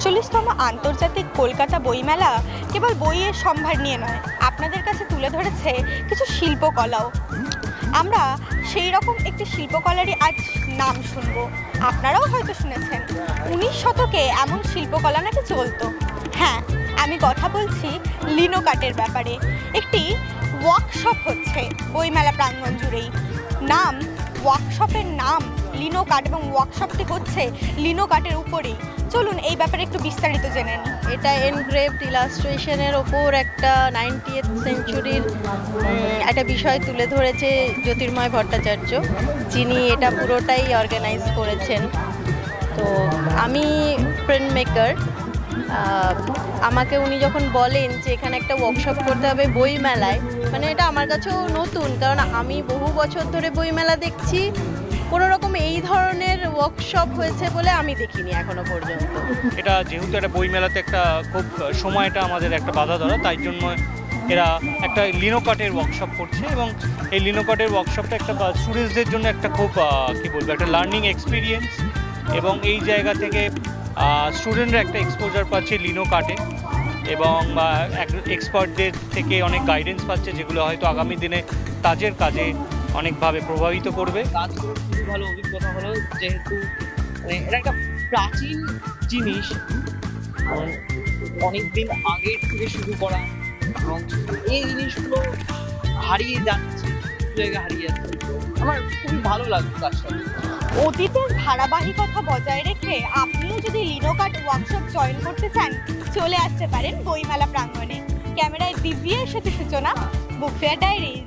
৪৬তম আন্তর্জাতিক কলকাতা বইমেলা কেবল বইয়ের সম্ভার নিয়ে নয়, আপনাদের কাছে তুলে ধরেছে কিছু শিল্পকলাও। আমরা সেই রকম একটি শিল্পকলারই আজ নাম শুনবো। আপনারাও হয়তো শুনেছেন ১৯ শতকে এমন শিল্পকলা নাকি চলতো। হ্যাঁ, আমি কথা বলছি লিনো কাটের ব্যাপারে। একটি ওয়ার্কশপ হচ্ছে বইমেলা প্রাঙ্গণ জুড়েই। ওয়ার্কশপের নাম লিনো কাট এবং ওয়ার্কশপটি হচ্ছে লিনো কাটের উপরেই। চলুন এই ব্যাপারে একটু বিস্তারিত জেনে নিই। এটা এনগ্রেভড ইলাস্ট্রেশনের ওপর একটা 90th সেঞ্চুরির একটা বিষয় তুলে ধরেছে জ্যোতির্ময় ভট্টাচার্য, যিনি এটা পুরোটাই অর্গানাইজ করেছেন। তো আমি প্রিন্ট মেকার, আমাকে উনি যখন বলেন যে এখানে একটা ওয়ার্কশপ করতে হবে বইমেলায়, মানে এটা আমার কাছেও নতুন, কারণ আমি বহু বছর ধরে বইমেলা দেখছি, কোনো রকম এই ধরনের ওয়ার্কশপ হয়েছে বলে আমি দেখিনি এখনো পর্যন্ত। এটা যেহেতু একটা বইমেলাতে একটা খুব সময়টা আমাদের একটা বাধা ধরা, তাই জন্য এরা একটা লিনো কাটের ওয়ার্কশপ করছে এবং এই লিনো কাটের ওয়ার্কশপটা একটা স্টুডেন্টসদের জন্য একটা খুব কী বলবো একটা লার্নিং এক্সপিরিয়েন্স, এবং এই জায়গা থেকে স্টুডেন্টরা একটা এক্সপোজার পাচ্ছে লিনো কাটে এবং এক্সপার্টদের থেকে অনেক গাইডেন্স পাচ্ছে, যেগুলো হয়তো আগামী দিনে তাজের কাজে অনেকভাবে প্রভাবিত করবে। কাজগুলো খুবই ভালো অভিজ্ঞতা হলো, যেহেতু এটা একটা প্রাচীন জিনিস, অনেকদিন আগের থেকে শুরু করা, এবং এই জিনিসগুলো হারিয়ে যাচ্ছে, জায়গায় হারিয়ে যাচ্ছে। আমার খুবই ভালো লাগছে কাজটা। অতীতের ধারাবাহিকতা বজায় রেখে আপনিও যদি লিনো কাট ওয়ার্কশপ জয়েন করতে চান, চলে আসতে পারেন বইমেলা প্রাঙ্গণে। ক্যামেরায় দিব্যের সাথে সূচনা, বুক ফেয়ার ডায়েরিজ।